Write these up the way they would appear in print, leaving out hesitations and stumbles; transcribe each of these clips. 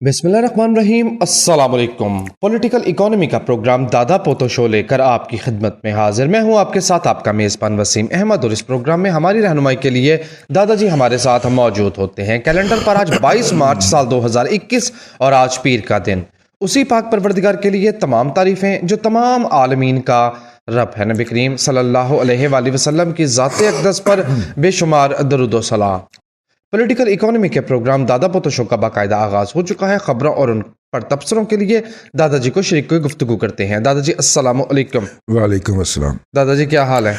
बिस्मिल्लाहिर्रहमानिर्रहीम अस्सलाम वालेकुम। पॉलिटिकल इकोनॉमी का प्रोग्राम दादा पोतो शो लेकर आपकी खिदमत में हाजिर मैं हूं आपके साथ आपका मेज़बान वसीम अहमद। और इस प्रोग्राम में हमारी रहनुमाई के लिए दादाजी हमारे साथ मौजूद होते हैं। कैलेंडर पर आज 22 मार्च साल 2021 और आज पीर का दिन। उसी पाक परवरदिगार के लिए तमाम तारीफ़ें जो तमाम आलमीन का रब है। नबी करीम सल्लल्लाहु अलैहि वसल्लम की ज़ात अक़दस पर बेशुमार दरूद व सलाम। पॉलिटिकल इकोनॉमी के प्रोग्राम दादा पोतो शो का बाकायदा आगाज हो चुका है। खबरों और उन पर तबसरों के लिए दादाजी को शरीक को गुफ्तगू करते हैं। दादाजी अस्सलाम वालेकुम। वालेकुम अस्सलाम। दादाजी क्या हाल है?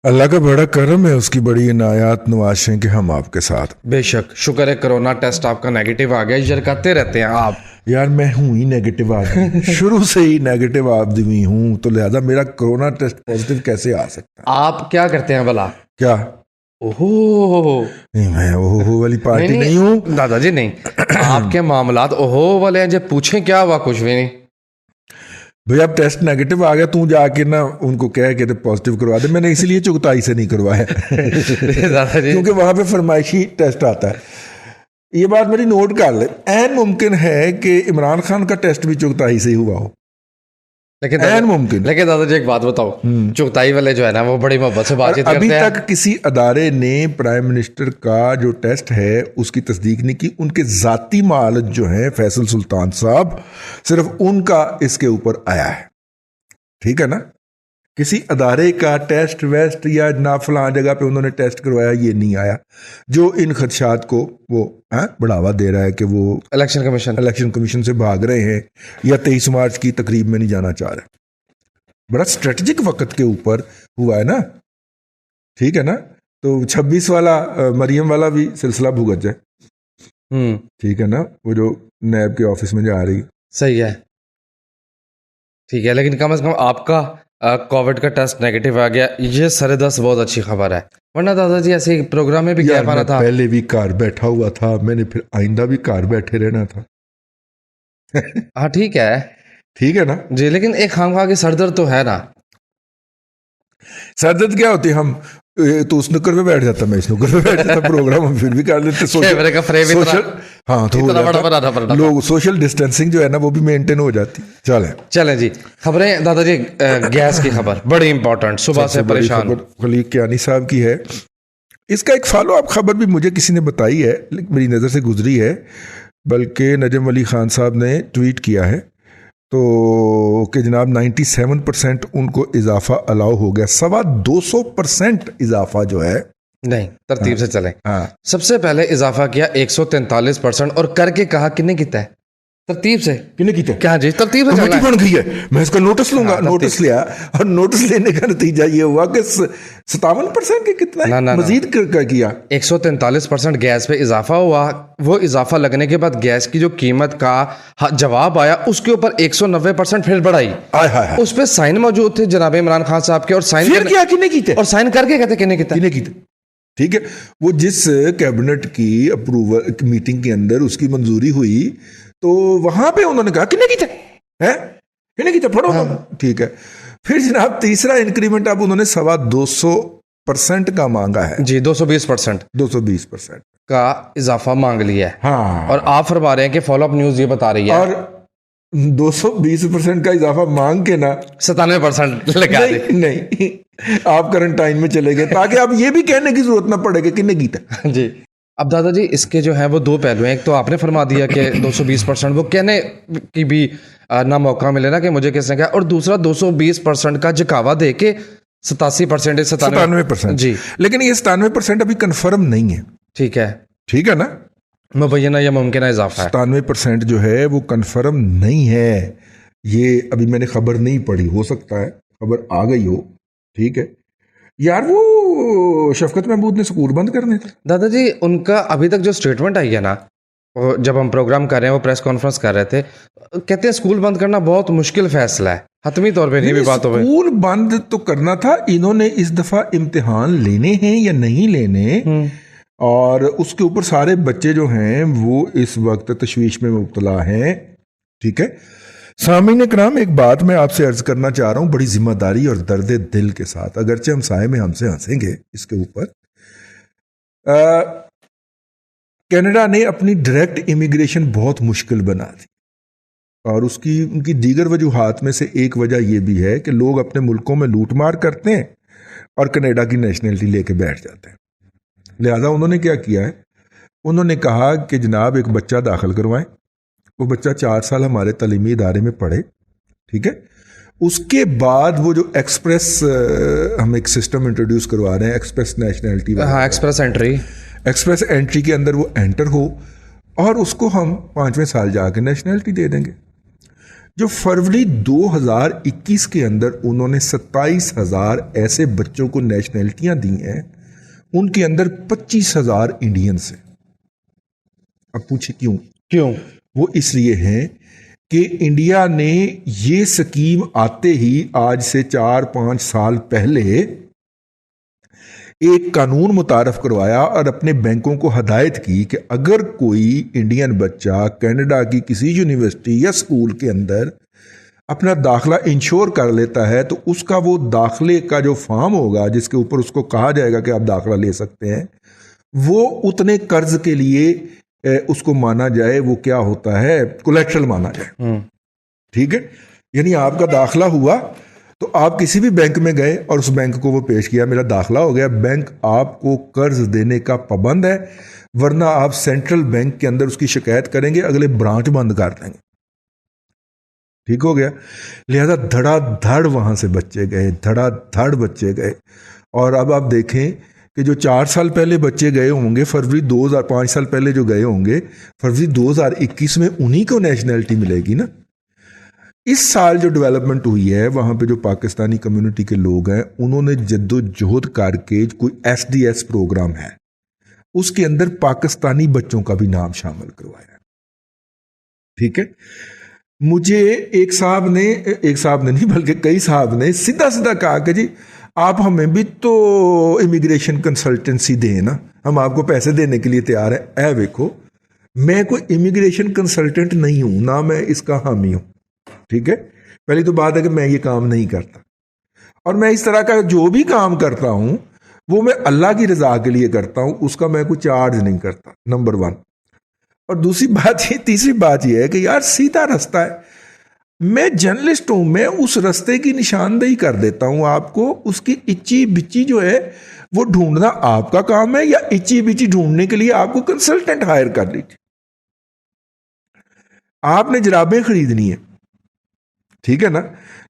अल्लाह का बड़ा करम है, उसकी बड़ी इनायात नवाज़ें कि हम आपके साथ। बेशक शुक्र है कोरोना टेस्ट आपका नेगेटिव आ गया। जरकाते रहते हैं आप। यार मैं हूँ ही नेगेटिव आदमी शुरू से ही नेगेटिव आदमी हूँ, तो लिहाजा मेरा कोरोना टेस्ट पॉजिटिव कैसे आ सकता है? आप क्या करते हैं भला? क्या? ओहो नहीं, मैं ओहो वाली पार्टी नहीं हूँ दादाजी। नहीं आपके मामलात ओहो वाले हैं। जब पूछें क्या हुआ, कुछ भी नहीं। भैया अब टेस्ट नेगेटिव आ गया, तू जाके ना उनको कह के पॉजिटिव करवा दे। मैंने इसलिए चुगताई से नहीं करवाया दादाजी क्योंकि वहां पे फरमाइशी टेस्ट आता है। ये बात मेरी नोट कर ले। ऐन मुमकिन है कि इमरान खान का टेस्ट भी चुगताई से ही हुआ हो, ऐन मुमकिन। लेकिन दादाजी एक बात बताओ, चुगताई वाले जो है ना वो बड़ी मोहब्बत से बातचीत करते हैं। अभी तक किसी अदारे ने प्राइम मिनिस्टर का जो टेस्ट है उसकी तस्दीक नहीं की। उनके जाती मालक जो हैं फैसल सुल्तान साहब, सिर्फ उनका इसके ऊपर आया है। ठीक है ना? किसी अदारे का टेस्ट वेस्ट या ना फलां जगह पे उन्होंने टेस्ट करवाया, ये नहीं आया। जो इन खदशात को वो बढ़ावा दे रहा है कि वो इलेक्शन कमीशन से भाग रहे हैं या 23 मार्च की तकरीब में नहीं जाना चाह रहे। बड़ा स्ट्रेटजिक वक्त के ऊपर हुआ है ना। ठीक है ना? तो 26 वाला मरियम वाला भी सिलसिला भुगत जाए। ठीक है ना? वो जो नैब के ऑफिस में जा रही। सही है, ठीक है। लेकिन कम से कम आपका कोविड का टेस्ट नेगेटिव आ गया, ये सरे दस बहुत अच्छी खबर है। वरना दादाजी ऐसे प्रोग्राम में भी कह पाना था। पहले भी घर बैठा हुआ था, मैंने फिर आइंदा भी घर बैठे रहना था। हाँ ठीक है, ठीक है ना जी। लेकिन एक खामखा की सरदर्द तो है ना। सरदर्द क्या होती है? हम तो स्नूकर पे बैठ जाता, मैं स्नूकर पे बैठ जाता, प्रोग्राम हम फिर भी कर लेते। सोशल हाँ तो लोग सोशल डिस्टेंसिंग जो है ना वो भी मेंटेन हो जाती। चलें जी। खबरें दादाजी, गैस की खबर बड़ी इंपॉर्टेंट, सुबह से परेशान। खलीक कियानी साहब की है। इसका एक फॉलो अप खबर भी मुझे किसी ने बताई है, लेकिन मेरी नज़र से गुजरी है। बल्कि नजम अली खान साहब ने ट्वीट किया है तो कि जनाब 97% उनको इजाफा अलाउ हो गया। 225% इजाफा जो है। नहीं, तरतीब से चलें। सबसे पहले इजाफा किया 143% और करके कहा किन्ने कितना है? तरतीब से किन्ने कितना क्या जी? तरतीब से कमेटी बन गई है, मैं इसका नोटिस लूंगा। नोटिस लिया और नोटिस लेने का नतीजा ये हुआ कि 57% के कितना मजीद किया। 143% गैस पे इजाफा हुआ। वो इजाफा लगने के बाद गैस की जो कीमत का जवाब आया उसके ऊपर 190% फिर बढ़ाई। उस पर साइन मौजूद थे जनाब इमरान खान साहब के, और साइन और साइन करके कहते किन्ने कितना। ठीक है, वो जिस कैबिनेट की अप्रूवल मीटिंग के अंदर उसकी मंजूरी हुई तो वहां पे उन्होंने कहा किन्ने की पढ़ो। ठीक है, फिर जनाब तीसरा इंक्रीमेंट अब उन्होंने 225% का मांगा है जी। 220% का इजाफा मांग लिया है। हाँ, और आप फरमा रहे हैं कि फॉलो अप न्यूज ये बता रही है, और 220% का इजाफा मांग के ना 97% लगा दे। नहीं, आप क्वारंटाइन में चले गए ताकि आप ये भी कहने की जरूरत ना पड़े कि किन्ने की था जी। अब दादाजी इसके जो है वो दो पहलू हैं। एक तो आपने फरमा दिया कि 220% वो कहने की भी ना मौका मिले ना कि मुझे किसने कहा, और दूसरा 220% का जकावा दे के 97% जी। लेकिन ये 97% अभी कंफर्म नहीं है। ठीक है ना? मुबैना या मुमकिन इजाफा है। 97% जो है वो कंफर्म नहीं है। ये अभी मैंने खबर नहीं पढ़ी, हो सकता है खबर आ गई हो। ठीक है यार, वो शफकत महमूद ने स्कूल बंद करने थे दादाजी। उनका अभी तक जो स्टेटमेंट आई है ना, जब हम प्रोग्राम कर रहे हैं, वो प्रेस कॉन्फ्रेंस कर रहे थे, कहते हैं स्कूल बंद करना बहुत मुश्किल फैसला है। हतमी तौर पे नहीं भी बात हो गई। स्कूल बंद तो करना था, इन्होंने इस दफा इम्तिहान लेने हैं या नहीं लेने, और उसके ऊपर सारे बच्चे जो हैं वो इस वक्त तशवीश में मुब्तला हैं। ठीक है सामीन कराम, एक बात मैं आपसे अर्ज करना चाह रहा हूं बड़ी जिम्मेदारी और दर्द दिल के साथ, अगरचे हम साए में हमसे हंसेंगे इसके ऊपर। कनाडा ने अपनी डायरेक्ट इमिग्रेशन बहुत मुश्किल बना दी, और उनकी दीगर वजूहात में से एक वजह यह भी है कि लोग अपने मुल्कों में लूटमार करते हैं और कनाडा की नेशनलिटी लेके बैठ जाते हैं। लिहाजा उन्होंने क्या किया है, उन्होंने कहा कि जनाब एक बच्चा दाखिल करवाएं, वो बच्चा 4 साल हमारे तालीमी इदारे में पढ़े, ठीक है। उसके बाद वो जो एक्सप्रेस हम एक सिस्टम इंट्रोड्यूस करवा रहे हैं, एक्सप्रेस नेशनलिटी, हाँ, एक्सप्रेस एंट्री के अंदर वो एंटर हो और उसको हम 5वें साल जाके नेशनलिटी दे देंगे। जो फरवरी 2021 के अंदर उन्होंने 27,000 ऐसे बच्चों को नेशनलिटियां दी हैं, उनके अंदर 25,000 इंडियंस हैं। अब पूछे क्यों? वो इसलिए हैं कि इंडिया ने ये स्कीम आते ही आज से 4-5 साल पहले एक कानून मुतारफ करवाया और अपने बैंकों को हदायत की कि अगर कोई इंडियन बच्चा कनाडा की किसी यूनिवर्सिटी या स्कूल के अंदर अपना दाखला इंश्योर कर लेता है तो उसका वो दाखले का जो फॉर्म होगा जिसके ऊपर उसको कहा जाएगा कि आप दाखला ले सकते हैं, वो उतने कर्ज के लिए उसको माना जाए, वो क्या होता है, कोलेट्रल माना जाए। ठीक है, यानी आपका दाखला हुआ तो आप किसी भी बैंक में गए और उस बैंक को वो पेश किया, मेरा दाखला हो गया, बैंक आपको कर्ज देने का पाबंद है, वरना आप सेंट्रल बैंक के अंदर उसकी शिकायत करेंगे, अगले ब्रांच बंद कर देंगे। ठीक हो गया। लिहाजा धड़ाधड़ वहां से बच्चे गए, धड़ाधड़ बच्चे गए। और अब आप देखें कि जो 4 साल पहले बच्चे गए होंगे, फरवरी 2005 साल पहले जो गए होंगे, फरवरी 2021 में उन्हीं को नेशनलिटी मिलेगी ना। इस साल जो डेवलपमेंट हुई है वहां पे जो पाकिस्तानी कम्युनिटी के लोग हैं उन्होंने जद्दोजहद करके कोई SDS प्रोग्राम है उसके अंदर पाकिस्तानी बच्चों का भी नाम शामिल करवाया। ठीक है, मुझे एक साहब ने नहीं बल्कि कई साहब ने सीधा सीधा कहा कि जी आप हमें भी तो इमिग्रेशन कंसल्टेंसी दें ना, हम आपको पैसे देने के लिए तैयार हैं। ऐ देखो, मैं कोई इमिग्रेशन कंसल्टेंट नहीं हूं, ना मैं इसका हामी हूं। ठीक है, पहली तो बात है कि मैं ये काम नहीं करता, और मैं इस तरह का जो भी काम करता हूं वो मैं अल्लाह की रजा के लिए करता हूं, उसका मैं कोई चार्ज नहीं करता, नंबर 1। और तीसरी बात ये है कि यार सीधा रास्ता है, मैं जर्नलिस्ट हूं, मैं उस रास्ते की निशानदेही कर देता हूं आपको, उसकी इच्ची बिच्ची जो है वो ढूंढना आपका काम है, या इच्ची बिच्ची ढूंढने के लिए आपको कंसल्टेंट हायर कर लीजिए। आपने जराबें खरीदनी है, ठीक है ना,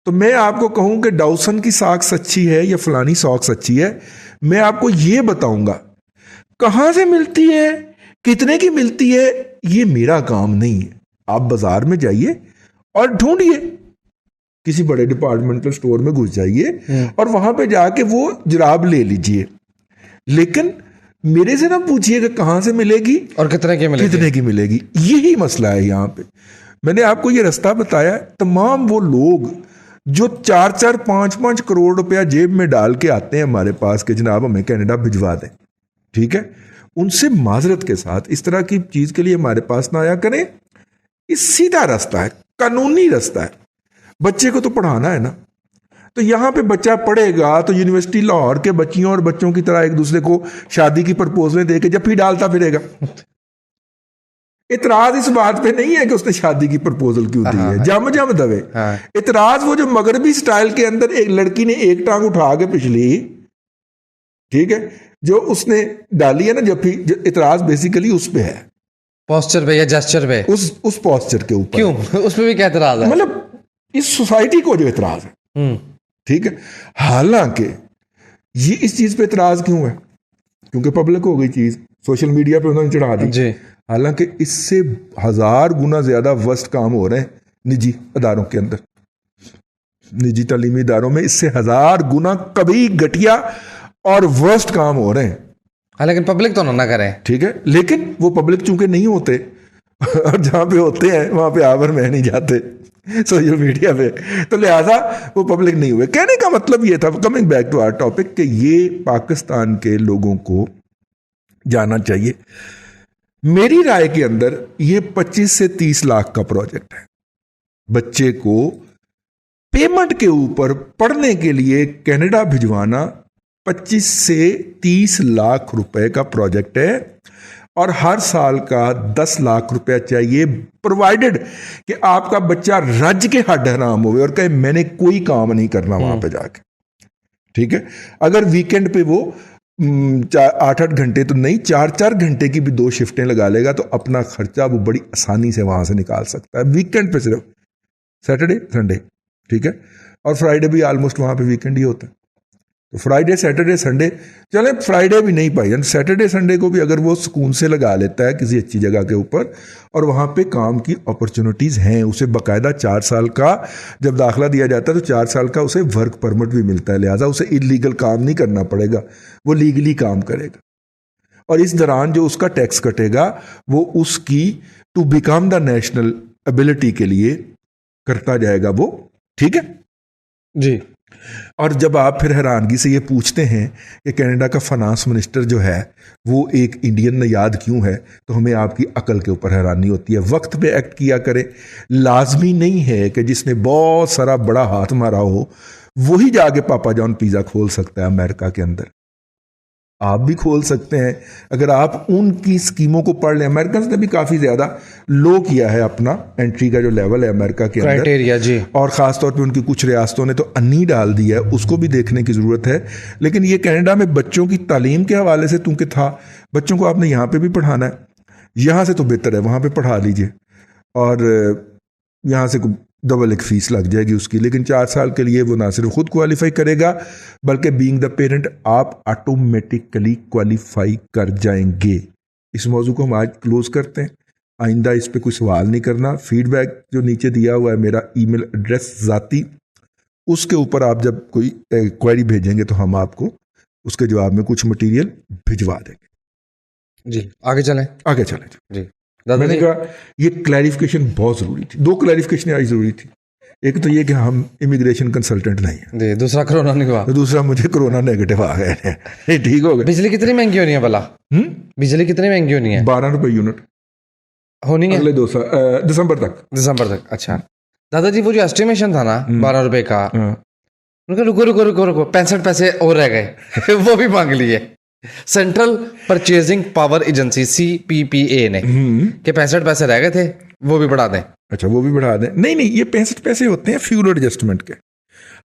तो मैं आपको कहूं कि डाउसन की सॉक्स अच्छी है या फलानी सॉक्स अच्छी है, मैं आपको यह बताऊंगा कहां से मिलती है, कितने की मिलती है, ये मेरा काम नहीं है। आप बाजार में जाइए और ढूंढिए, किसी बड़े डिपार्टमेंटल स्टोर में घुस जाइए और वहां पे जाके वो जराब ले लीजिए, लेकिन मेरे से ना पूछिए कि कहां से मिलेगी और कितने की मिलेगी। यही मसला है यहां पे। मैंने आपको ये रास्ता बताया, तमाम वो लोग जो 4-4, 5-5 करोड़ रुपया जेब में डाल के आते हैं हमारे पास कि जनाब हमें कनाडा भिजवा दें, ठीक है, उनसे माजरत के साथ इस तरह की चीज के लिए हमारे पास ना आया करें। ये सीधा रास्ता है, कानूनी रास्ता है। बच्चे को तो पढ़ाना है ना, तो यहां पे बच्चा पढ़ेगा तो यूनिवर्सिटी लाहौर के बच्चियों और बच्चों की तरह एक दूसरे को शादी की प्रपोजलें देके जफ्फी डालता फिरेगा। इतराज इस बात पे नहीं है कि उसने शादी की प्रपोजल क्यों दी है, जम दवे। इतराज वो जो मगरबी स्टाइल के अंदर एक लड़की ने एक टांग उठा के पिछली, ठीक है, जो उसने डाली है ना जफ्फी, इतराज बेसिकली उस पे है, पोस्चर पे या जेस्चर पे, उस पोस्चर के ऊपर। क्यों उसमें भी क्या इतराज है? मतलब इस सोसाइटी को जो इतराज है, ठीक है। हालांकि ये इस चीज पे इतराज क्यों है, क्योंकि पब्लिक हो गई चीज, सोशल मीडिया पे उन्होंने चढ़ा दी जी। हालांकि इससे 1000 गुना ज्यादा वर्स्ट काम हो रहे हैं निजी अदारों के अंदर, निजी तालीमी इदारों में इससे 1000 गुना कभी घटिया और वर्स्ट काम हो रहे हैं। लेकिन पब्लिक तो ना करे, ठीक है, लेकिन वो पब्लिक चूंकि नहीं होते और जहां पे होते हैं वहां पे आवर में नहीं जाते सोशल मीडिया पे, तो लिहाजा वो पब्लिक नहीं हुए। कहने का मतलब ये था, coming back to our topic, कि ये पाकिस्तान के लोगों को जाना चाहिए। मेरी राय के अंदर ये 25 से 30 लाख का प्रोजेक्ट है। बच्चे को पेमेंट के ऊपर पढ़ने के लिए कनाडा भिजवाना 25 से 30 लाख रुपए का प्रोजेक्ट है, और हर साल का 10 लाख रुपया चाहिए, प्रोवाइडेड कि आपका बच्चा रज के हड्ड हराम होवे और कहे मैंने कोई काम नहीं करना वहां पे जाके। ठीक है, अगर वीकेंड पे वो 8-8 घंटे तो नहीं, 4-4 घंटे की भी 2 शिफ्टें लगा लेगा तो अपना खर्चा वो बड़ी आसानी से वहां से निकाल सकता है। वीकेंड पे सिर्फ सैटरडे संडे, ठीक है, और फ्राइडे भी ऑलमोस्ट वहां पे वीकेंड ही होता है। तो फ्राइडे सैटरडे संडे, चले फ्राइडे भी नहीं पाई, सैटरडे संडे को भी अगर वो सुकून से लगा लेता है किसी अच्छी जगह के ऊपर और वहाँ पे काम की अपॉर्चुनिटीज़ हैं, उसे बाकायदा 4 साल का जब दाखिला दिया जाता है तो 4 साल का उसे वर्क परमिट भी मिलता है, लिहाजा उसे इलीगल काम नहीं करना पड़ेगा, वो लीगली काम करेगा। और इस दौरान जो उसका टैक्स कटेगा वो उसकी to become the national ability के लिए करता जाएगा वो। ठीक है जी। और जब आप फिर हैरानगी से ये पूछते हैं कि कनाडा का फाइनेंस मिनिस्टर जो है वो एक इंडियन नयाद क्यों है, तो हमें आपकी अकल के ऊपर हैरानी होती है। वक्त पे एक्ट किया करे, लाजमी नहीं है कि जिसने बहुत सारा बड़ा हाथ मारा हो वही जाके पापा जॉन पिज़्ज़ा खोल सकता है अमेरिका के अंदर। आप भी खोल सकते हैं अगर आप उनकी स्कीमों को पढ़ लें। अमेरिकन ने भी काफ़ी ज़्यादा लो किया है अपना एंट्री का जो लेवल है अमेरिका के अंदर, क्राइटेरिया जी, और ख़ास तौर पे उनकी कुछ रियासतों ने तो अन्नी डाल दिया है, उसको भी देखने की ज़रूरत है। लेकिन ये कनाडा में बच्चों की तालीम के हवाले से क्योंकि था, बच्चों को आपने यहाँ पे भी पढ़ाना है, यहाँ से तो बेहतर है वहाँ पे पढ़ा लीजिए और यहाँ से डबल एक फीस लग जाएगी उसकी, लेकिन 4 साल के लिए वो ना सिर्फ खुद क्वालिफाई करेगा बल्कि बीइंग द पेरेंट आप ऑटोमेटिकली क्वालिफाई कर जाएंगे। इस मौजू को हम आज क्लोज करते हैं, आइंदा इस पे कोई सवाल नहीं करना। फीडबैक जो नीचे दिया हुआ है मेरा ईमेल एड्रेस ज़ाती, उसके ऊपर आप जब कोई क्वेरी भेजेंगे तो हम आपको उसके जवाब में कुछ मटेरियल भिजवा देंगे। जी आगे चलें। आगे चलें जी मैंने कहा ये क्लैरिफिकेशन बहुत ज़रूरी थी, 2 क्लैरिफिकेशन आज ज़रूरी थी। एक तो ये कि हम इमिग्रेशन कंसल्टेंट नहीं है जी, दूसरा कोरोना नहीं हुआ, तो दूसरा मुझे कोरोना नेगेटिव आ गए हैं, ये ठीक हो गया। बिजली कितनी महंगी होनी है भला? बिजली कितनी महंगी होनी है? 12 रुपए यूनिट होनी है अगले 2 साल दिसंबर तक। अच्छा दादाजी, वो जो एस्टिमेशन था ना 12 रुपए का, उनका रुको रुको रुको रुको 65 पैसे और रह गए वो भी मांग लिए central purchasing power agency CPPA ने कि 65 पैसे रह गए थे, वो भी बढ़ा दें। अच्छा वो भी बढ़ा दें? नहीं नहीं, ये 65 पैसे होते हैं फ्यूल एडजस्टमेंट के,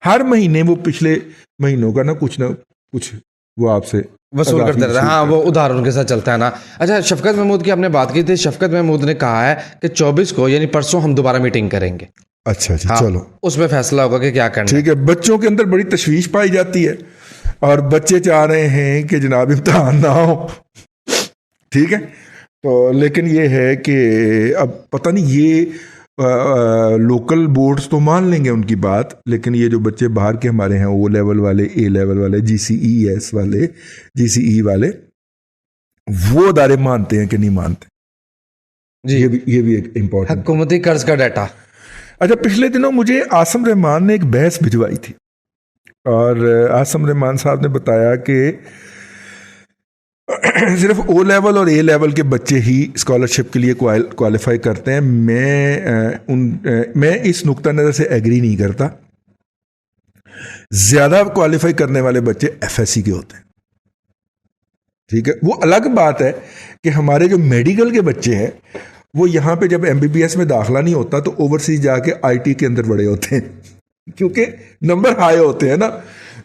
हर महीने वो पिछले महीनों का ना कुछ वो आपसे वसूल करते रहते हैं। हाँ, वो उधार उनके साथ चलता है ना। अच्छा, शफकत महमूद की आपने बात की थी, शफकत महमूद ने कहा है कि 24 को यानी परसों हम दोबारा मीटिंग करेंगे। अच्छा जी, हाँ, चलो उसमें फैसला होगा कि क्या करना। ठीक है, बच्चों के अंदर बड़ी तशवीश पाई जाती है और बच्चे चाह रहे हैं कि जनाब इम्तहान ना हो, ठीक है, तो लेकिन ये है कि अब पता नहीं ये लोकल बोर्ड्स तो मान लेंगे उनकी बात, लेकिन ये जो बच्चे बाहर के हमारे हैं O लेवल वाले, A लेवल वाले, GCES वाले, GCE वाले, वो अदारे मानते हैं कि नहीं मानते जी? ये भी एक इम्पोर्टेंट हुकूमती कर्ज का डाटा। अच्छा, पिछले दिनों मुझे आसम रहमान ने एक बहस भिजवाई थी और आसम रहमान साहब ने बताया कि सिर्फ O लेवल और A लेवल के बच्चे ही स्कॉलरशिप के लिए क्वालिफाई करते हैं। मैं इस नुक्ता नज़र से एग्री नहीं करता। ज़्यादा क्वालिफाई करने वाले बच्चे FSC के होते हैं, ठीक है। वो अलग बात है कि हमारे जो मेडिकल के बच्चे हैं वो यहाँ पे जब MBBS में दाखिला नहीं होता तो ओवरसीज जाके IT के अंदर बड़े होते हैं क्योंकि नंबर हाई होते हैं ना,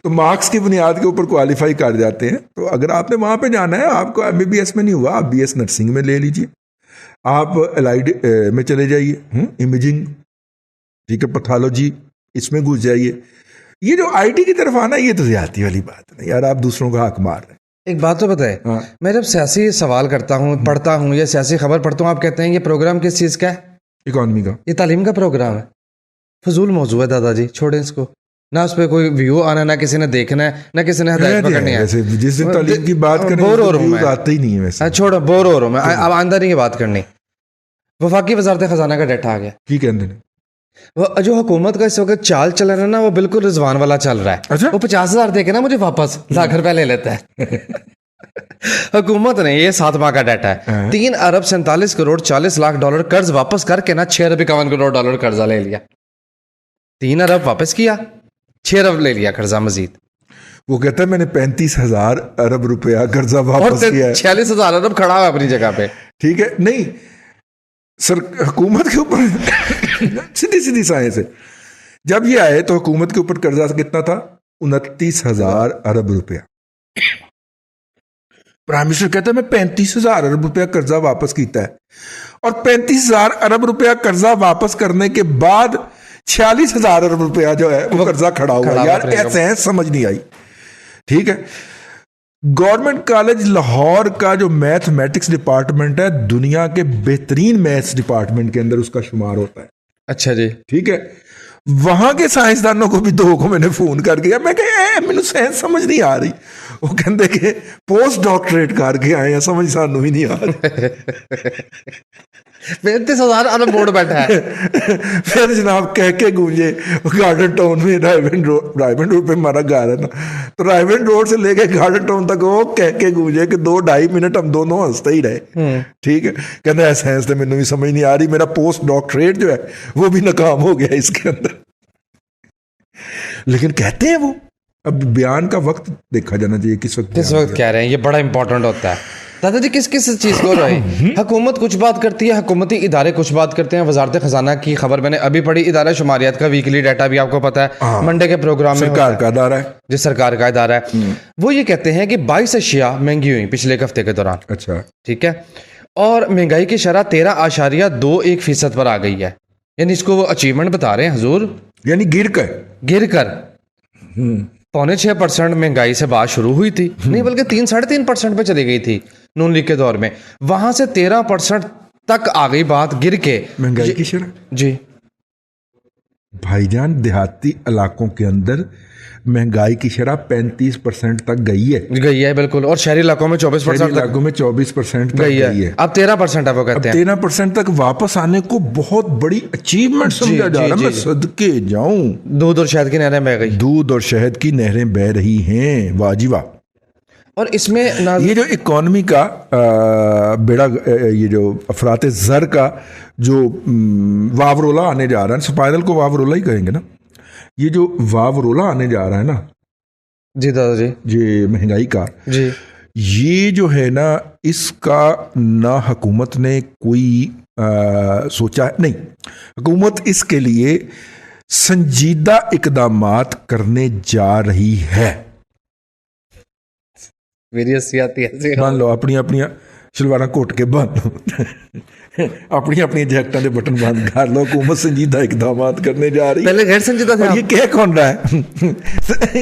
तो मार्क्स की बुनियाद के ऊपर क्वालिफाई कर जाते हैं। तो अगर आपने वहाँ पे जाना है, आपको MBBS में नहीं हुआ, आप BS नर्सिंग में ले लीजिए, आप एलाइड में चले जाइए, इमेजिंग, ठीक है, पैथोलॉजी, इसमें घुस जाइए। ये जो IT की तरफ आना, ये तो ज्यादती वाली बात है यार, आप दूसरों का हक मार रहे हैं। एक बात तो बताए, हाँ। मैं जब सियासी सवाल करता हूँ, पढ़ता हूँ या सियासी खबर पढ़ता हूँ, आप कहते हैं ये प्रोग्राम किस चीज़ का है? इकॉनमी का। ये तालीम का प्रोग्राम है। फजूल मौजू है दादाजी, छोड़ें इसको। ना उस पर कोई व्यू आना, ना किसी ने देखना है, ना किसी ने हदायत पकड़नी है। वैसे जिस दिन तालीम की बात करें बोर हो रहा हूँ मैं, आते ही नहीं है वैसे। छोड़ो, बोर हो रहा हूँ मैं, अब आंदा नहीं है बात करनी। वफाकी वजारत खजाना का डाटा आ गया की कहते हैं, वो जो हुकूमत का इस वक्त चाल चल रहा है ना, वो बिल्कुल रिजवान वाला चल रहा है। अच्छा? वो 50,000 देके ना मुझे वापस लाख रुपया ले लेता है हुकूमत ने, ये 7 माह का डाटा है, 3 अरब 47 करोड़ 40 लाख डॉलर कर्ज वापस करके ना 6 अरब 51 करोड़ डॉलर कर्जा ले लिया। 3 अरब वापस किया, 6 अरब ले लिया कर्जा मजीद। वो कहता है मैंने 35,000 अरब रुपया कर्जा और वापस किया है। 46,000 अरब खड़ा है अपनी जगह पे। ठीक है, नहीं सर, हुकूमत के ऊपर सीधी सीधी साइंस है। जब ये आए तो हुकूमत के ऊपर कर्जा कितना था? 29,000 अरब रुपया। प्राइम मिनिस्टर कहता है मैं 35,000 अरब रुपया कर्जा वापस किया है, और 35,000 अरब रुपया कर्जा वापस करने के बाद 46,000 अरब रुपया जो है वो कर्जा खड़ा हुआ। यार ऐसे समझ नहीं आई। ठीक है, गवर्नमेंट कॉलेज लाहौर का जो मैथमेटिक्स डिपार्टमेंट है, दुनिया के बेहतरीन मैथ्स डिपार्टमेंट के अंदर उसका शुमार होता है। अच्छा जी। ठीक है, वहां के साइंसदानों को भी दो को मैंने फोन करके, मैं कहा मैनू साइंस समझ नहीं आ रही। वो कहते कि पोस्ट डॉक्टरेट करके आए हैं, समझ सानू ही नहीं आ रही। 35,000 अरब बोर्ड बैठा है। फिर जनाब कह के गूंजे गार्डन टाउन में, रायवन रोड पे हमारा घर है ना, तो रायवन रोड से लेके गार्डन टाउन तक वो कह के गूंजे कि 2-2.5 मिनट हम दोनों हंसते ही रहे। ठीक है, कहते साइंस तो मैनू भी समझ नहीं आ रही, मेरा पोस्ट डॉक्टरेट जो है वो भी नाकाम हो गया इसके अंदर। लेकिन कहते हैं वो, अब बयान का वक्त देखा जाना चाहिए किस वक्त कह रहे हैं, ये बड़ा इंपॉर्टेंट होता है। दादाजी किस किस चीज़ को रहे, हुकूमत कुछ बात करती है, हुकूमती इदारे कुछ बात करते हैं। वजारत खजाना की खबर मैंने अभी पढ़ी, इदारा शुमारियात का वीकली डाटा भी आपको पता है, मंडे के प्रोग्राम में सरकार का इदारा है, जो सरकार का इदारा है, वो ये कहते हैं कि 22 अशिया महंगी हुई पिछले एक हफ्ते के दौरान। अच्छा, ठीक है, और महंगाई की शरह 13.21% पर आ गई है। यानी इसको वो अचीवमेंट बता रहे हैं हजूर, यानी गिर कर 5.6% महंगाई से बात शुरू हुई थी, नहीं बल्कि 3-3.5% पे चली गई थी नून लीग के दौर में, वहां से 13% तक आ गई बात गिर के महंगाई की शरह। जी भाईजान, देहाती इलाकों के अंदर महंगाई की शरह 35% तक गई है बिल्कुल, और शहरी इलाकों में 24% तक, इलाकों में 24% तक गई है। अब 13% है, वो कहते हैं 13% तक वापस आने को बहुत बड़ी अचीवमेंट समझा जा रहा है। मैं सदके जाऊं, दूध और शहद की नहरें बह गई, दूध और शहद की नहरें बह रही हैं, वाजिबा। और इसमें ये जो इकोनॉमी का बेड़ा, ये जो अफरात ज़र का जो वावरोला आने जा रहा है, स्पाइरल को वावरोला ही कहेंगे ना, ये जो वावरोला आने जा रहा है ना जी दादाजी, ये महंगाई का जी, ये जो है ना, इसका ना हुकूमत ने कोई सोचा नहीं। हुकूमत इसके लिए संजीदा इकदामात करने जा रही है। मेरी हंसी आती है, मान लो अपनी अपनी शलवारा घुट के बंद अपनी अपनी जैकटा के बटन बंद कर लो, हुकूमत संजीदा इकदामात करने जा रही है। पहले गैर संजीदा था, ये कह कौन रहा है?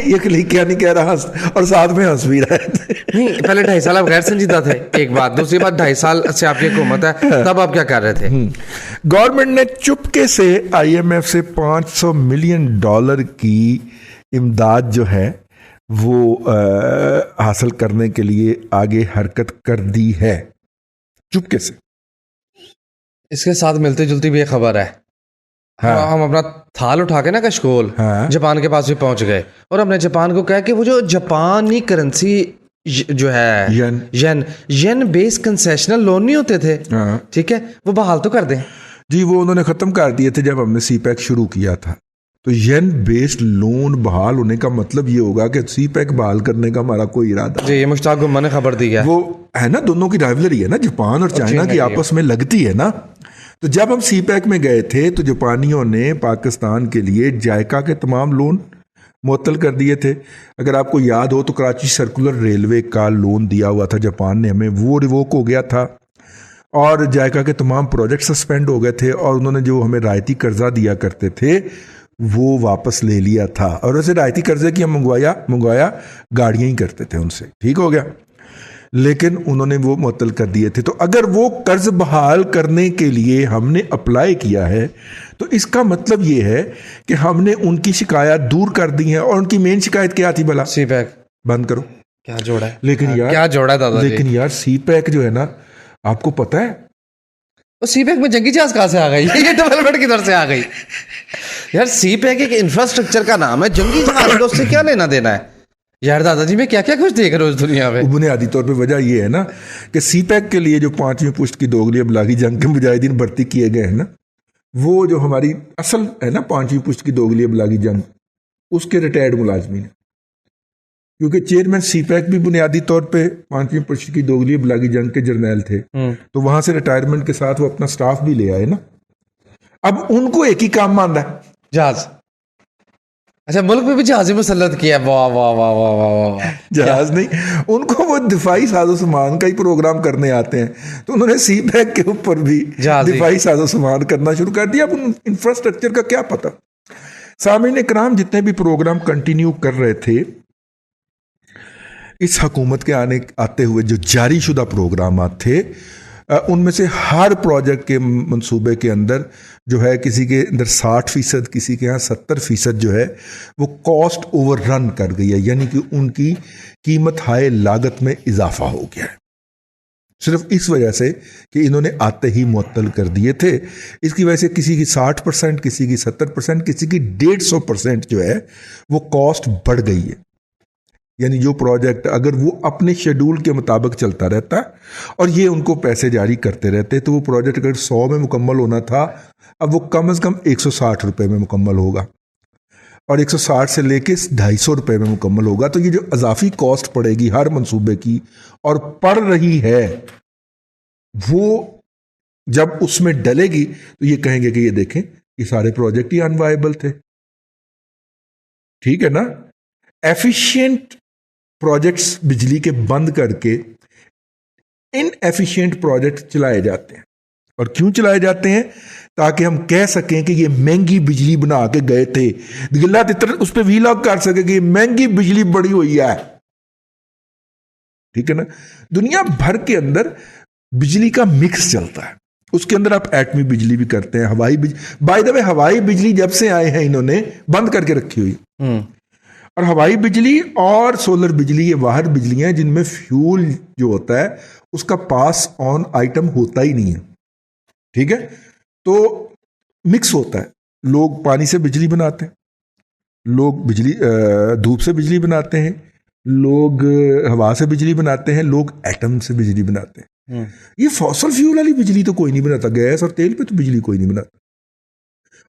ये क्लिक क्या नहीं कह रहा, और साथ में हंस भी रहा है। नहीं, पहले 2.5 साल आप गैर संजीदा थे, एक बात। दूसरी बात, 2.5 साल से आपकी हुकूमत है, तब आप क्या कर रहे थे? गवर्नमेंट ने चुपके से IMF से $500 मिलियन की इमदाद जो है वो हासिल करने के लिए आगे हरकत कर दी है, चुपके से। इसके साथ मिलती जुलती भी एक खबर है। हाँ। हम अपना थाल उठा के ना कशकोल, हाँ। जापान के पास भी पहुंच गए, और हमने जापान को कहा कि वो जो जापानी करेंसी जो है येन बेस्ड कंसेशनल लोन नहीं होते थे, हाँ। ठीक है, वो बहाल तो कर दें। जी, वो उन्होंने ख़त्म कर दिए थे जब हमने CPEC शुरू किया था। तो येन बेस्ड लोन बहाल होने का मतलब ये होगा कि CPEC बहाल करने का हमारा कोई इरादा। जी, ये मुश्ताक गुम्मा ने खबर दी है। वो है ना, दोनों की राइवलरी है ना, जापान और चाइना की आपस में लगती है ना। तो जब हम CPEC में गए थे तो जापानियों ने पाकिस्तान के लिए जायका के तमाम लोन मुअत्तल कर दिए थे। अगर आपको याद हो तो कराची सर्कुलर रेलवे का लोन दिया हुआ था जापान ने हमें, वो रिवोक हो गया था, और जायका के तमाम प्रोजेक्ट सस्पेंड हो गए थे, और उन्होंने जो हमें रायती कर्जा दिया करते थे वो वापस ले लिया था। और वैसे रायती कर्जे की हम मंगवाया गाड़ियाँ ही करते थे उनसे, ठीक हो गया, लेकिन उन्होंने वो मुअत्तल कर दिए थे। तो अगर वो कर्ज बहाल करने के लिए हमने अप्लाई किया है तो इसका मतलब ये है कि हमने उनकी शिकायत दूर कर दी है। और उनकी मेन शिकायत क्या थी भला? CPEC बंद करो। क्या जोड़ा है, लेकिन यार क्या जोड़ा है दादाजी? लेकिन यार CPEC जो है ना, आपको पता है तो CPEC में जंगी जहाज कहाँ से आ गई? ये डेवलपमेंट किधर से आ गई? यार CPEC एक इंफ्रास्ट्रक्चर का नाम है, जंगी जहाज का उससे क्या लेना देना है? यार दादाजी मैं क्या क्या कुछ देख रहा हूँ इस दुनिया में। बुनियादी तौर पे वजह ये है ना कि CPEC के लिए जो 5वीं पुश्त की दोगली अबलागी जंग के मुजाहिदीन भर्ती किए गए हैं ना, वो जो हमारी असल है ना 5वीं पुश्त की दोगली अबलागी जंग, उसके रिटायर्ड मुलाजमीन क्योंकि चेयरमैन सीपैक भी बुनियादी तौर पे 5वीं पुरुष की दोगली बलागी जंग के जर्नैल थे, तो वहां से रिटायरमेंट के साथ वो अपना स्टाफ भी ले आए ना। अब उनको एक ही काम मान रहा है, जहाज। अच्छा, मुल्क में भी जहाज ही मुसल्लत किया। वाह वाह वाह वाह वाह वाह। जहाज नहीं, उनको वो दिफाई साजो सामान का ही प्रोग्राम करने आते हैं, तो उन्होंने सीपैक के ऊपर भी जहाज ही। दिफाई साजो सामान करना शुरू कर दिया। अब उन इंफ्रास्ट्रक्चर का क्या पता। सामीन इकराम, जितने भी प्रोग्राम कंटिन्यू कर रहे थे, इस हुकूमत के आते हुए जो जारी शुदा प्रोग्राम थे, उनमें से हर प्रोजेक्ट के मंसूबे के अंदर जो है, किसी के अंदर 60%, किसी के यहाँ 70% जो है वो कॉस्ट ओवररन कर गई है, यानी कि उनकी कीमत हाय लागत में इजाफा हो गया है, सिर्फ इस वजह से कि इन्होंने आते ही मुअत्तल कर दिए थे। इसकी वजह से किसी की 60%, किसी की 70%, किसी की 150% जो है वो कॉस्ट बढ़ गई है। यानी जो प्रोजेक्ट अगर वो अपने शेड्यूल के मुताबिक चलता रहता और ये उनको पैसे जारी करते रहते, तो वो प्रोजेक्ट अगर 100 में मुकम्मल होना था, अब वो कम से कम 160 रुपए में मुकम्मल होगा, और 160 से लेके 250 रुपए में मुकम्मल होगा। तो ये जो अजाफी कॉस्ट पड़ेगी हर मंसूबे की, और पड़ रही है, वो जब उसमें डलेगी तो ये कहेंगे कि ये देखें, ये सारे प्रोजेक्ट ही अनवायबल थे। ठीक है ना। एफिशिएंट प्रोजेक्ट्स बिजली के बंद करके इनएफिशिएंट प्रोजेक्ट चलाए जाते हैं। और क्यों चलाए जाते हैं? ताकि हम कह सकें कि ये महंगी बिजली बना के गए थे, गिल्ला तितर उस पर वीलॉग कर सके कि ये महंगी बिजली बड़ी हुई है। ठीक है ना। दुनिया भर के अंदर बिजली का मिक्स चलता है, उसके अंदर आप एटमी बिजली भी करते हैं, हवाई बिजली। बाय द वे, हवाई बिजली जब से आए हैं इन्होंने बंद करके रखी हुई। और हवाई बिजली और सोलर बिजली ये बाहर बिजलियां हैं जिनमें फ्यूल जो होता है उसका पास ऑन आइटम होता ही नहीं है। ठीक है। तो मिक्स होता है। लोग पानी से बिजली बनाते हैं, लोग बिजली धूप से बिजली बनाते हैं, लोग हवा से बिजली बनाते हैं, लोग एटम से बिजली बनाते हैं। ये फॉसल फ्यूल वाली बिजली तो कोई नहीं बनाता, गैस और तेल पे तो बिजली कोई नहीं बनाता।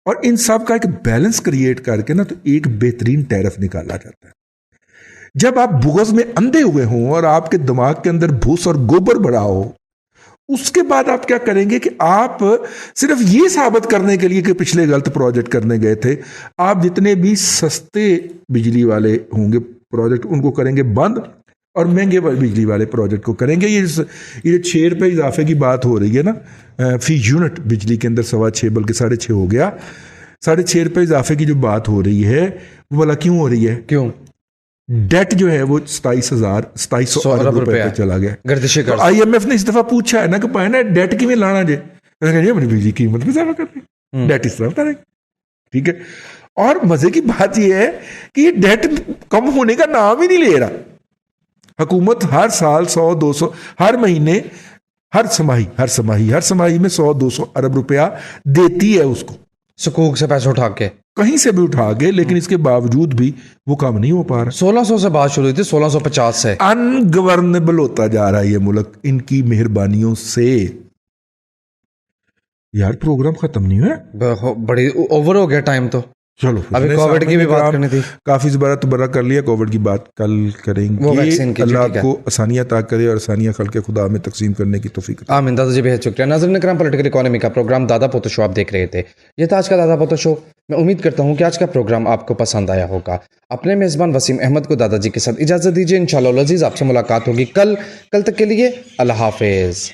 और इन सब का एक बैलेंस क्रिएट करके ना तो एक बेहतरीन टैरिफ निकाला जाता है। जब आप बुगज में अंधे हुए हों और आपके दिमाग के अंदर भूस और गोबर भरा हो, उसके बाद आप क्या करेंगे कि आप सिर्फ ये साबित करने के लिए कि पिछले गलत प्रोजेक्ट करने गए थे, आप जितने भी सस्ते बिजली वाले होंगे प्रोजेक्ट उनको करेंगे बंद, और महंगे बिजली वाले प्रोजेक्ट को करेंगे। ये जो 6 रुपये इजाफे की बात हो रही है ना, फी यूनिट बिजली के अंदर 6.25 बल्कि 6.5 हो गया, 6.5 रुपये इजाफे की जो बात हो रही है वो भला क्यों हो रही है? क्यों? डेट जो है वो 2700 अरब रुपए पे चला गया। गर्दिश तो IMF ने इस दफा पूछा है ना कि पाए ना डेट किमें लाना जे, अपनी बिजली की कीमत में इजाफा करते, डेट इस तरह करेंगे। ठीक है। और मजे की बात यह है कि ये डेट कम होने का नाम ही नहीं ले रहा। हुकूमत हर साल 100-200 हर महीने हर समाही में 100-200 अरब रुपया देती है उसको, सुकूक से पैसे उठा के, कहीं से भी उठा के, लेकिन इसके बावजूद भी वो काम नहीं हो पा रहा। 1600 से बात शुरू हुई थी, 1650 से। अनगवर्नेबल होता जा रहा है ये मुल्क इनकी मेहरबानियों से। यार प्रोग्राम खत्म नहीं हुआ, बड़ी ओवर हो गया टाइम तो। चलो अभी कोविड की भी बात करनी थी, काफी ज़बरा तबरा कर लिया। कोविड की बात कल करेंगे। अल्लाह आपको आसानियां अता करे और आसानियां खल्क़े खुदा में तकसीम करने की तौफीक दे। आमीन। दादा जी बेहद शुक्रिया। नाज़रीन इकराम, पॉलिटिकल इकोनॉमी का प्रोग्राम दादा पोतो शो आप देख रहे थे। ये था आज का दादा पोतो शो। मैं उम्मीद करता हूँ कि आज का प्रोग्राम आपको पसंद आया होगा। अपने मेज़बान वसीम अहमद को दादाजी के साथ इजाज़त दीजिए। इंशाअल्लाह अज़ीज़ आपसे मुलाकात होगी कल तक के लिए अल्लाह हाफिज़।